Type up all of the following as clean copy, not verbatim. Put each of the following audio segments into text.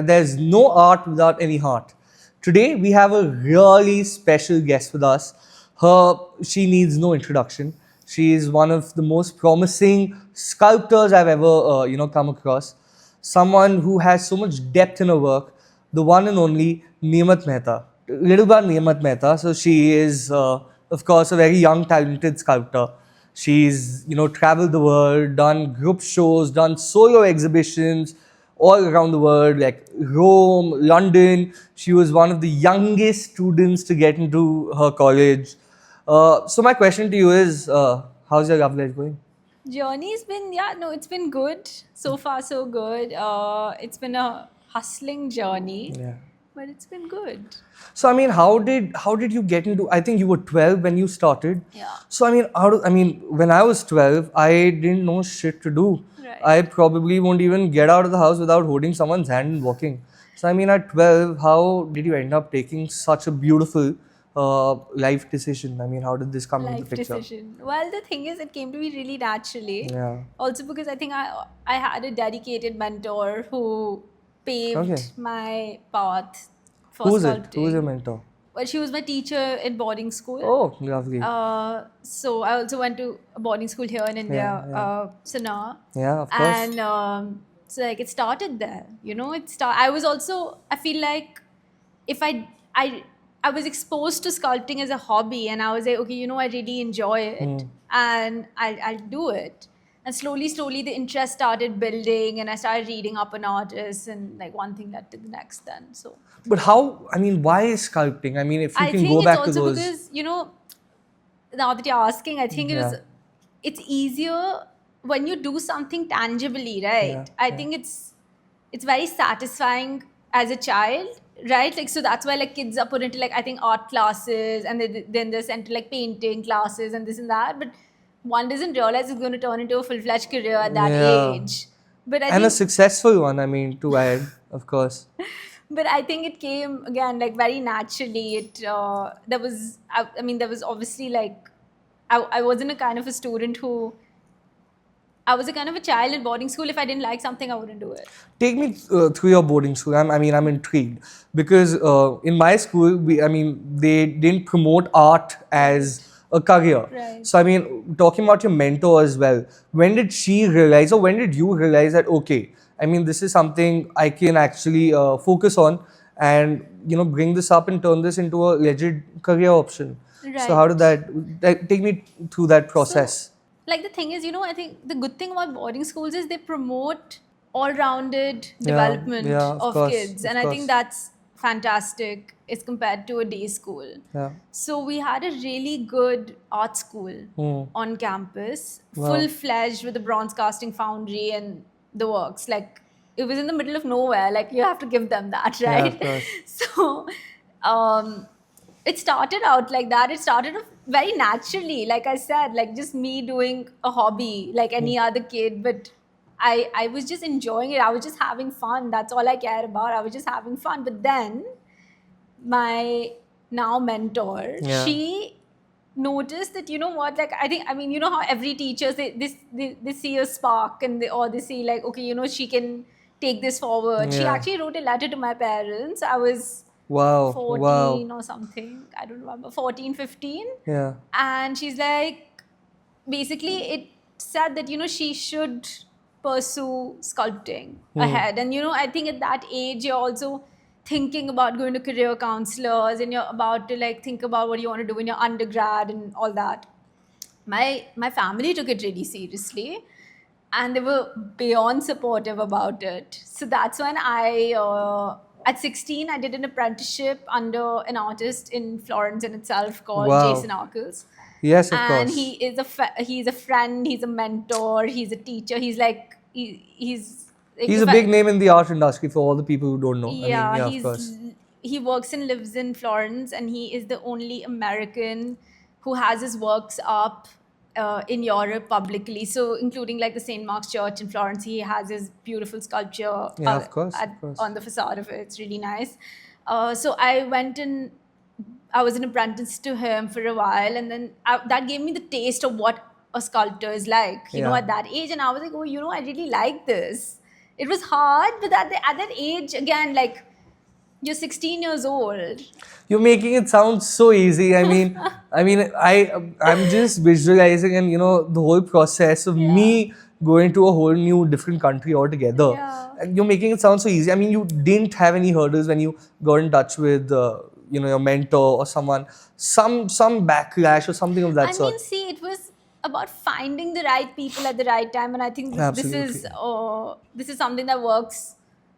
There's no art without any heart. Today we have a really special guest with us. She needs no introduction. She is one of the most promising sculptors I've ever come across. Someone who has so much depth in her work. The one and only Niyamat Mehta. Little about Niyamat Mehta. So she is, of course, a very young, talented sculptor. She's traveled the world, done group shows, done solo exhibitions all around the world, like Rome, London. She was one of the youngest students to get into her college. So my question to you is, how's your love life going? Journey's been, yeah, no, it's been good. So far, so good. It's been a hustling journey, Yeah. but it's been good. So I mean, how did you get into? I think you were 12 when you started. Yeah. So I mean, when I was 12, I didn't know shit to do. Right. I probably won't even get out of the house without holding someone's hand and walking. So I mean, at 12, how did you end up taking such a beautiful life decision? I mean, how did this come into the Life picture? decision. Well, the thing is, it came to me really naturally. Yeah. Also, because I think I had a dedicated mentor who Okay. paved my path for Who's it? Who's your sculpting. mentor? Well, she was my teacher in boarding school. Oh, lovely. So I also went to a boarding school here in India, Yeah. Sana, Yeah, of course. and so like it started there. I was also, I feel like if I was exposed to sculpting as a hobby, and I was like, okay, I really enjoy it, and I'll do it. And slowly, the interest started building, and I started reading up on artists, and like one thing led to the next. Then so But how, I mean, why is sculpting? I mean, if you I can go think it's back to also those. because now that you're asking, I think Yeah. it's easier when you do something tangibly, right? Yeah, I yeah. think it's very satisfying as a child, right? Like so that's why like kids are put into like I think art classes, and then they're sent to like painting classes and this and that. But one doesn't realize it's going to turn into a full-fledged career at that Yeah. age. But I And a think successful one, I mean, to add, of course. but I think it came again like very naturally. I mean, there was obviously like, I wasn't a kind of a student who, I was a kind of a child in boarding school. If I didn't like something, I wouldn't do it. Take me through your boarding school. I'm intrigued because in my school, they didn't promote art as Right. a career. Right. So, I mean, talking about your mentor as well, when did she realize, or when did you realize that, okay, I mean, this is something I can actually focus on and, bring this up and turn this into a legit career option? So, how did Right. that, take me through that So, process? like the thing is, I think the good thing about boarding schools is they promote all-rounded Yeah, yeah, development of of course, kids, of and I think course. that's fantastic as compared to a day school. Yeah. So we had a really good art school Hmm. on campus, Wow. full-fledged with a bronze casting foundry and the works. Like it was in the middle of nowhere. Like you have to give them that, Yeah, of right? course. So um, it started out like that. It started off very naturally, like I said, like just me doing a hobby like any other kid. But I was just enjoying it. I was just having fun. That's all I care about. I was just having fun. But then my now mentor, Yeah. she noticed that what, like I mean how every teacher they see a spark, and they see like, okay, she can take this forward. She Yeah. actually wrote a letter to my parents. I was Wow. Wow. 14 or something, I don't remember, 14, 15. Yeah. And she's like, basically it said that she should pursue sculpting ahead. And I think at that age you're also thinking about going to career counselors, and you're about to like think about what you want to do in your undergrad and all that. My family took it really seriously, and they were beyond supportive about it. So that's when at 16, I did an apprenticeship under an artist in Florence in itself called Wow. Jason Arkles. Yes, of And course. he's a friend, he's a mentor, he's a teacher. He's like, he's like, He's a if big I, name in the art industry for all the people who don't know. I mean, yeah, yeah, of course. he works and lives in Florence, and he is the only American who has his works up in Europe publicly. So, including like the St. Mark's Church in Florence, he has his beautiful sculpture Yeah, of course, of course. on the facade of it. It's really nice. So I went and I was an apprentice to him for a while, and then that gave me the taste of what a sculptor is like, Yeah. at that age. And I was like, oh, I really like this. it was hard, but at that age, again, like, you're 16 years old. You're making it sound so easy. I'm just visualizing, and the whole process of Yeah. me going to a whole new different country altogether. Yeah. And you're making it sound so easy. I mean, you didn't have any hurdles when you got in touch with your mentor or someone, some backlash or something of that I sort. mean, see, it was about finding the right people at the right time, and I think Absolutely. this is something that works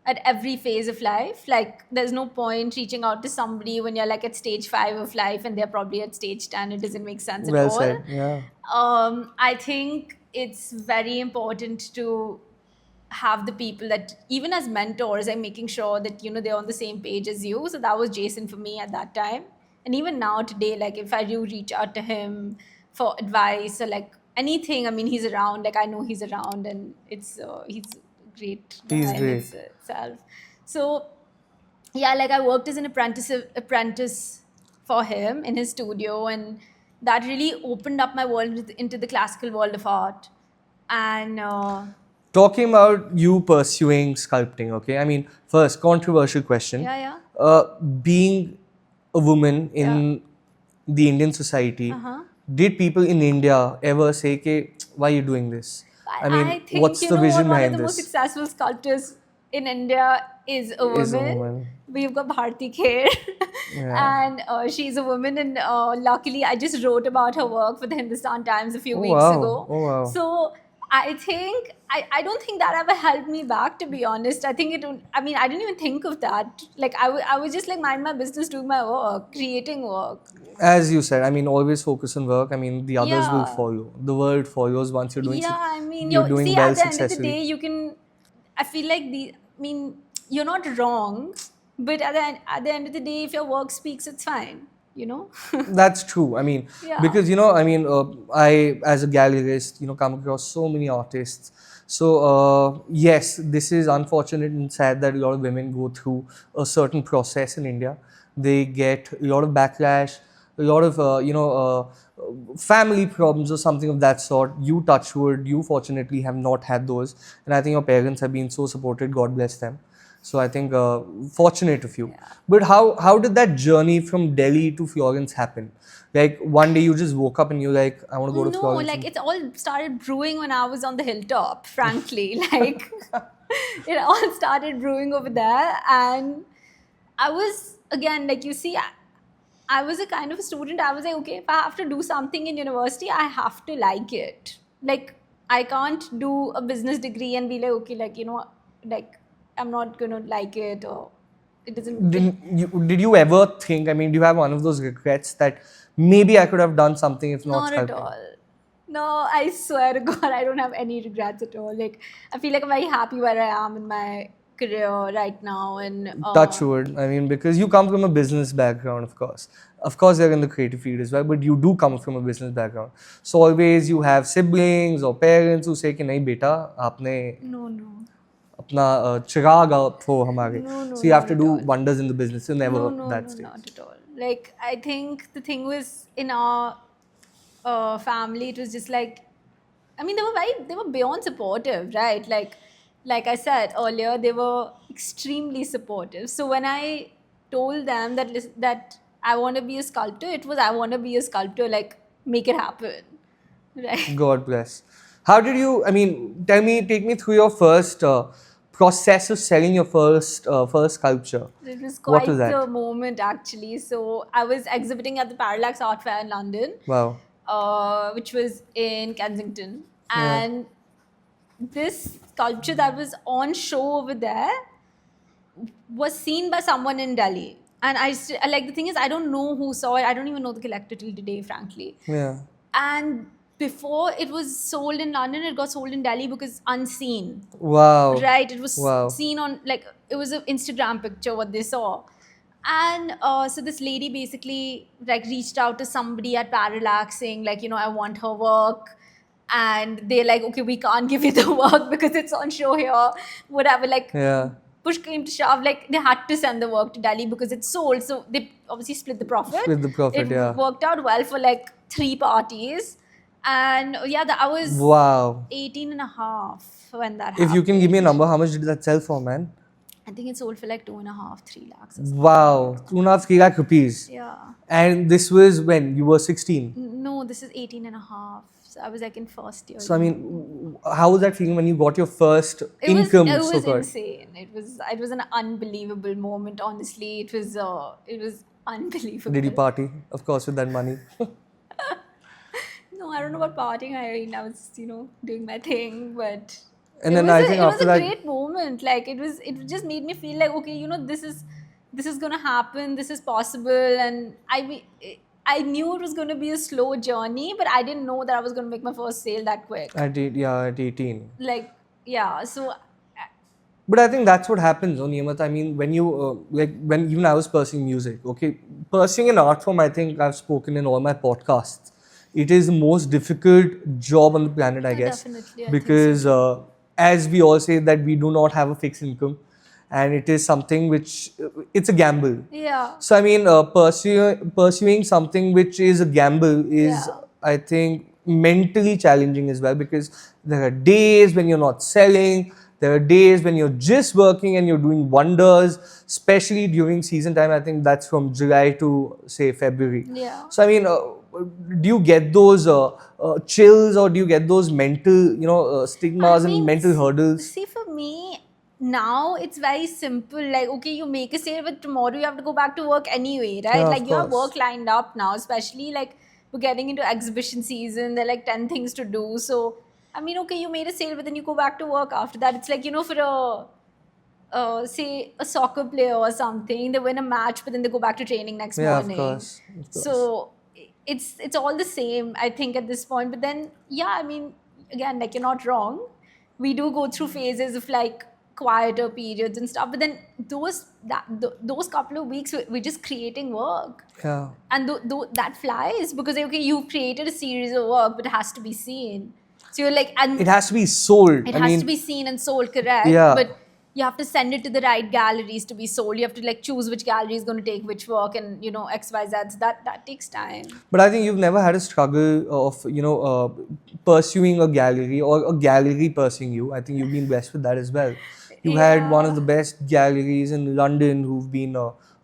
at every phase of life. Like, there's no point reaching out to somebody when you're like at stage 5 of life and they're probably at stage 10. It doesn't make sense at Well all. said. Yeah. I think it's very important to have the people that, even as mentors, I'm making sure that they're on the same page as you. So that was Jason for me at that time, and even now today, like, if I do reach out to him for advice or like anything, I mean, he's around. Like, I know he's around, and he's a great guy He's in great. itself. So yeah, like, I worked as an apprentice for him in his studio, and that really opened up my world into the classical world of art. And Talking about you pursuing sculpting, okay? I mean, first, controversial question. yeah. Being a woman in the Indian society, did people in India ever say, "Ke, why are you doing this?" I mean, I think, what's the vision one of behind the most this? successful sculptors in India is a Is a woman. woman. We've got Bharti Kher, Yeah. and she's a woman. And luckily, I just wrote about her work for the Hindustan Times a few Oh weeks wow. ago. Oh wow. So I think I don't think that ever helped me back, to be honest. I think I mean, I didn't even think of that. Like, I was just like, mind my business, doing my work, creating work. As you said, I mean, always focus on work. I mean, the others will Yeah. follow. The world follows once you're doing. Yeah, I mean, You're doing see, well at the end of the successfully. day, you can. I feel like I mean, you're not wrong, but at the end of the day, if your work speaks, it's fine. You know. That's true. I mean, Yeah. because I as a gallerist, come across so many artists. So yes, this is unfortunate and sad that a lot of women go through a certain process in India. They get a lot of backlash, a lot of family problems or something of that sort. You touch wood, you fortunately have not had those, and I think your parents have been so supported. God bless them. So I think fortunate of you. But how did that journey from Delhi to Florence happen? Like one day you just woke up and you're like, I want to go to No, Florence. like, it's all started brewing when I was on the hilltop, frankly. Like, it all started brewing over there. And I was, again, like, you see, I was a kind of a student. I was like, okay, if I have to do something in university, I have to like it. Like, I can't do a business degree and be like, okay, like, like, I'm not going to like it, or it doesn't. Did you ever think, I mean, do you have one of those regrets that maybe I could have done something if not Not at sculpting? all. No, I swear to God, I don't have any regrets at all. Like, I feel like I'm very happy where I am in my career right now. And Touch wood. I mean, because you come from a business background, of course. Of course, you're in the creative field as well, but you do come from a business background. So always you have siblings or parents who say, कि नहीं बेटा, आपने no, अपना चिराग आप हो हमारे. No, So you have not to at do all. wonders in the business. You're never no, that stage. not at all. Like, I think the thing was, in our family, it was just like, I mean, they were beyond supportive, right? Like I said earlier, they were extremely supportive. So when I told them that I want to be a sculptor, it was, I want to be a sculptor. Like, make it happen, right? God bless. How did you, I mean, take me through your first process of selling your first sculpture. It was What quite was that? the moment, actually. So I was exhibiting at the Parallax Art Fair in London, Wow. which was in Kensington. Yeah. And this sculpture that was on show over there was seen by someone in Delhi. And like, the thing is, I don't know who saw it. I don't even know the collector till today, frankly. Yeah. And before it was sold in London, it got sold in Delhi because unseen. Wow. Right? It was Wow. seen on, like, it was an Instagram picture, what they saw. And so this lady basically, like, reached out to somebody at Parallax saying, like, I want her work. And they're like, okay, we can't give you the work because it's on show here, whatever. Like, Yeah. push came to shove, like, they had to send the work to Delhi because it's sold. So they obviously split the profit. Split the profit, It yeah. worked out well for like 3 parties. And yeah, I was Wow. 18 and a half. when that If happened. you can give me a number, how much did that sell for, man? I think it sold for like 2.5, 3 lakhs or something. Wow, 2.5 3 lakh rupees. Yeah. And this was when you were 16. No, this is 18 and a half. So I was like in first year. So I mean, how was that feeling when you got your first It income? was so-called? insane. It was an unbelievable moment. Honestly, it was unbelievable. Did you party? Of course, with that money. No, I don't know about partying. I was doing my thing, but And then I think it was after a that, great moment. Like it just made me feel like, okay, this is gonna happen. This is possible, and I knew it was gonna be a slow journey, but I didn't know that I was gonna make my first sale that quick. at 18. Like, yeah, so But I think that's what happens, Niyamat. I mean, when you when even I was pursuing music, okay, pursuing an art form, I think I've spoken in all my podcasts. It is the most difficult job on the planet, I guess, definitely, I think so because as we all say that we do not have a fixed income, and it is something which it's a gamble. yeah, So I mean, pursuing something which is a gamble is, Yeah. I think, mentally challenging as well, because there are days when you're not selling. There are days when you're just working and you're doing wonders, especially during season time. I think that's from July to say February. yeah. So I mean, do you get those chills, or do you get those mental, stigmas and mental hurdles? See, for me, now it's very simple. Like, okay, you make a sale, but tomorrow you have to go back to work anyway, right? Yeah, of Like, you have course. work lined up now, especially like we're getting into exhibition season. There are like 10 things to do. So, I mean, okay, you made a sale, but then you go back to work after that. It's like, for say a soccer player or something, they win a match, but then they go back to training next Yeah, morning. of course. So it's all the same, I think, at this point. But then, yeah, I mean, again, like, you're not wrong. We do go through phases of like quieter periods and stuff. But then those couple of weeks, we're just creating work. Yeah. And that flies because, okay, you've created a series of work, but it has to be seen. So you're like, and It has to be sold. it I has mean, to be seen and sold, correct? Yeah. But you have to send it to the right galleries to be sold. You have to like choose which gallery is going to take which work, and XYZ. So that takes time. But I think you've never had a struggle of pursuing a gallery, or a gallery pursuing you. I think you've been blessed with that as well. You had one of the best galleries in London who've been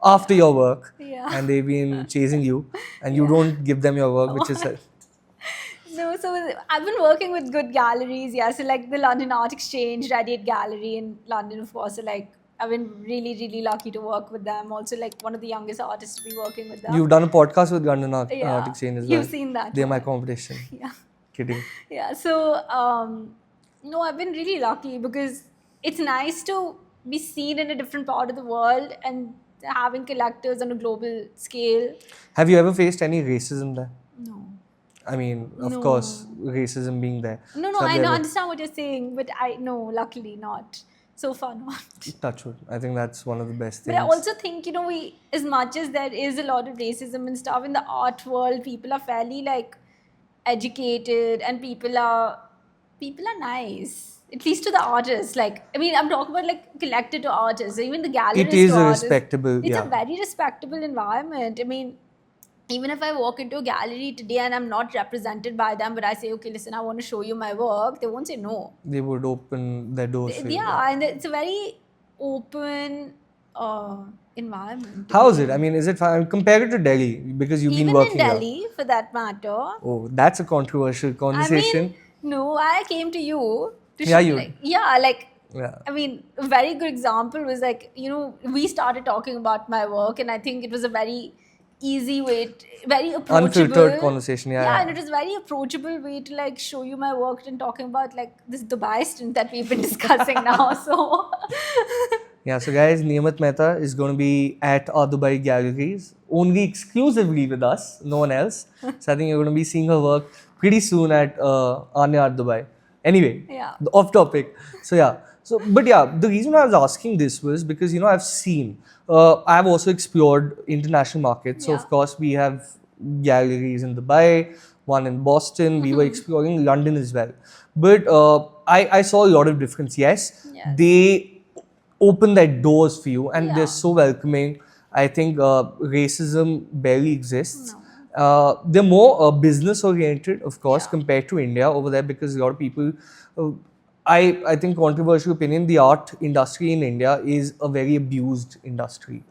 after your work, Yeah. and they've been chasing you, and you don't give them your work, which is No, so I've been working with good galleries, yeah. So like the London Art Exchange, Radiate Gallery in London, of course. So like I've been really, really lucky to work with them. Also, like one of the youngest artists to be working with them. You've done a podcast with London Art Yeah. Exchange as well. You've seen that They're my one. competition. Yeah. Kidding. Yeah. So no, I've been really lucky because it's nice to be seen in a different part of the world and having collectors on a global scale. Have you ever faced any racism there? No. I mean, of No. course, racism being there. No, So have I you ever- understand what you're saying, but luckily not. So far not. Touch wood. I think that's one of the best But things. I also think, we, as much as there is a lot of racism and stuff in the art world, people are fairly like educated, and people are nice. At least to the artists. Like, I mean, I'm talking about like collected to artists, even the galleries. It is to a artists. respectable, It's yeah. a very respectable environment. I mean, even if I walk into a gallery today and I'm not represented by them, but I say, okay, listen, I want to show you my work, they won't say no. They would open their doors for you. Yeah, and it's a very open environment. How is it? I mean, is it fine? Compare it to Delhi, because you've Even been working in here. Delhi, for that matter. Oh, that's a controversial conversation. I mean, no, I came to you to Yeah, show, you- like, yeah, like, Yeah. I mean, a very good example was like, we started talking about my work, and I think it was a very easy way, very approachable. Unfiltered conversation, yeah. Yeah, and it was very approachable way to like show you my work and talking about like this Dubai stint that we've been discussing now. So, Yeah, so guys, Niyamat Mehta is going to be at our Dubai galleries, only exclusively with us, no one else. So I think you're going to be seeing her work pretty soon at Anya Art Dubai. Anyway, Yeah. off topic. So yeah, but yeah, the reason I was asking this was because I've seen, I've also explored international markets. So Yeah. of course we have galleries in Dubai, one in Boston. We were exploring London as well. But I saw a lot of difference. Yes, Yes. they open their doors for you, and Yeah. they're so welcoming. I think racism barely exists. They're more business oriented, of course, Yeah. compared to India over there, because a lot of people I think controversial opinion, the art industry in India is a very abused industry.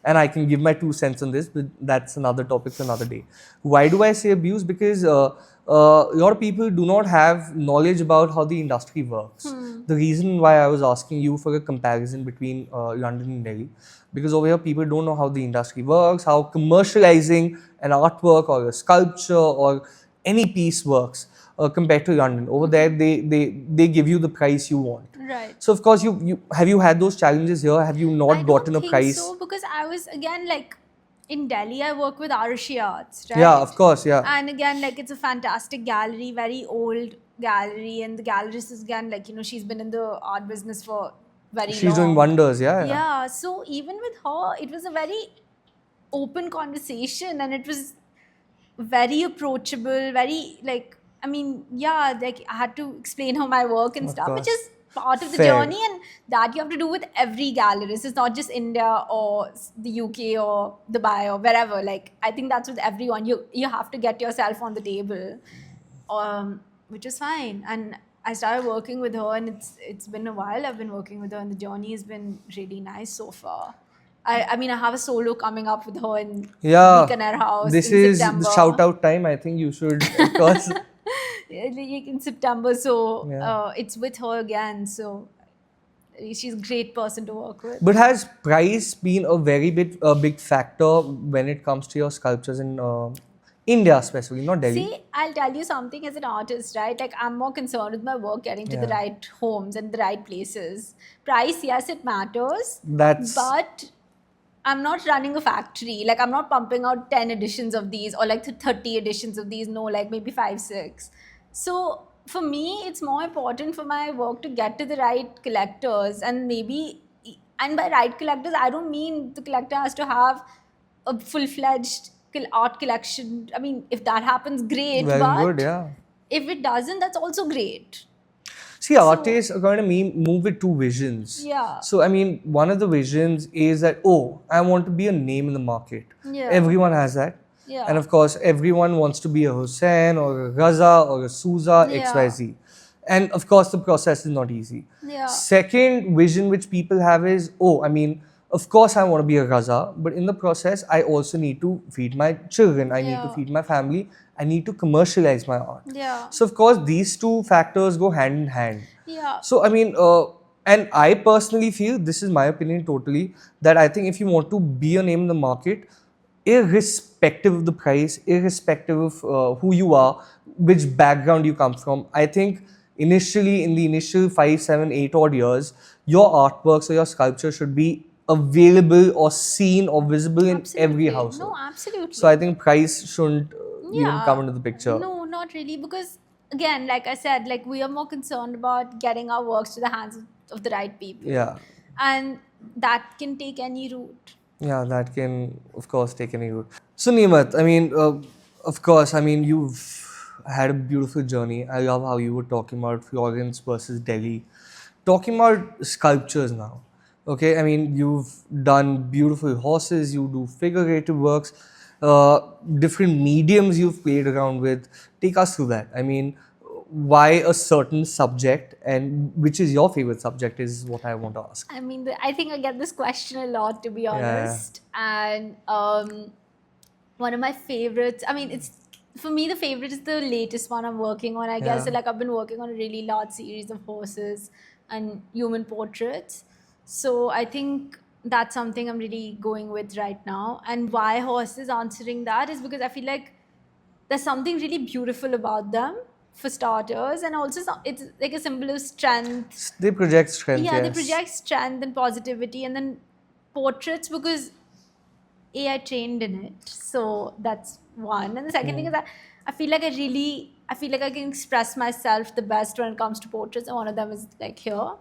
And I can give my 2 cents on this, but that's another topic for another day. Why do I say abuse? Because a lot of people do not have knowledge about how the industry works. The reason why I was asking you for a comparison between London and Delhi, because over here people don't know how the industry works, how commercializing an artwork or a sculpture or any piece works compared to London. Over there, they give you the price you want. Right. So of course, you have you had those challenges here? Have you not I gotten don't a think price? so, because I was, again, like, in Delhi, I work with Arushi Arts, right? Yeah, of course, yeah. And again, like, it's a fantastic gallery, very old gallery, and the gallerist is, again, like, she's been in the art business for very long. She's doing wonders, yeah. Yeah, so even with her, it was a very open conversation, and it was very approachable, very, like, I mean, yeah, like, I had to explain her my work and Of stuff, which course. is part of the Fair. journey, and that you have to do with every gallerist. It's not just India or the UK or Dubai or wherever. Like, I think that's with everyone. You have to get yourself on the table, which is fine. And I started working with her, and it's been a while. I've been working with her, and the journey has been really nice so far. I mean, I have a solo coming up with her in Yeah. Bikaner House This in is September. the shout out time. I think you should, of course. In September, so Yeah. it's with her again. So she's a great person to work with. But has price been a very big factor when it comes to your sculptures in India, specifically, not Delhi? See, I'll tell you something, as an artist, right? Like, I'm more concerned with my work getting to the Yeah. right homes and the right places. Price, yes, it matters. That's- But I'm not running a factory. Like, I'm not pumping out 10 editions of these or like 30 editions of these. No, like maybe 5, 6. So for me, it's more important for my work to get to the right collectors, and maybe, and by right collectors, I don't mean the collector has to have a full-fledged art collection. I mean, if that happens, great. Well and but good, yeah. if it doesn't, that's also great. See, artists are going to move with two visions. Yeah. So, I mean, one of the visions is that, oh, I want to be a name in the market. Yeah. Everyone has that. Yeah. And of course, everyone wants to be a Hussain or a Raza or a Souza, Yeah. XYZ. And of course, the process is not easy. Yeah. Second vision which people have is, oh, I mean, of course I want to be a Raza, but in the process, I also need to feed my children. I need to Yeah. feed my family. I need to commercialize my art. Yeah. So, of course, these two factors go hand in hand. Yeah. So, I mean, and I personally feel, this is my opinion totally, that I think if you want to be a name in the market, irrespective of the price, irrespective of who you are, which background you come from, I think initially, in the initial 5, 7, 8 odd years, your artworks or your sculpture should be available or seen or visible in every Absolutely. household. No, absolutely. So I think price shouldn't even come into the picture. No, not really, because again, like I said, like, we are more concerned about getting our works to the hands of the right people. Yeah. And that can take any route. Yeah, that can, of course, take any route. So, Neemat, I mean, of course, I mean, you've had a beautiful journey. I love how you were talking about Florence versus Delhi. Talking about sculptures now, okay? I mean, you've done beautiful horses, you do figurative works, different mediums you've played around with. Take us through that. I mean, why a certain subject, and which is your favorite subject is what I want to ask. I mean, I think I get this question a lot, to be honest. And one of my favorites, I mean, it's, for me, the favorite is the latest one I'm working on, I guess. Yeah. So, like, I've been working on a really large series of horses and human portraits. So I think that's something I'm really going with right now. And why horses, answering that, is because I feel like there's something really beautiful about them, for starters, and also it's like a symbol of strength. They project strength. Yeah, they yes. project strength and positivity. And then portraits, because I trained in it, so that's one. And the second thing is that I feel like I can express myself the best when it comes to portraits, and one of them is like here.